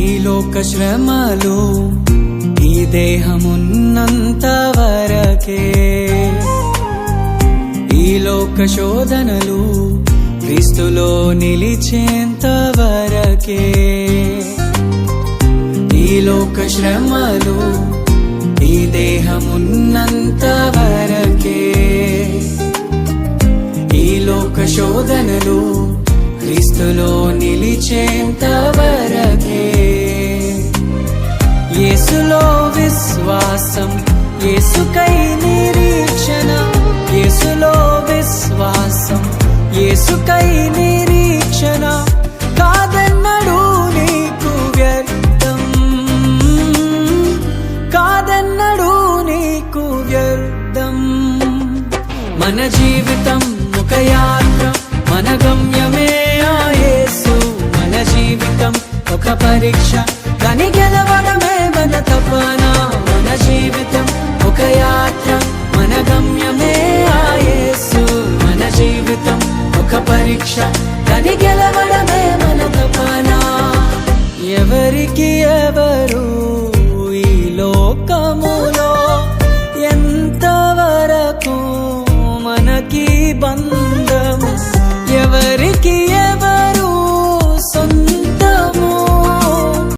ఈ లోక శ్రమలు ఈ దేహమున్నంత వరకే, ఈ లోక శోధనలు క్రీస్తులో నిలిచేంత వరకే. ఈ లోక శ్రమలు ఈ దేహమున్నంత వరకే, ఈ లోక శోధనలు క్రీస్తులో నిలిచేంత వరకే. యేసులో విశ్వాసం, యేసుకై నిరీక్షణ, యేసులో విశ్వాసం, యేసుకై నిరీక్షణ.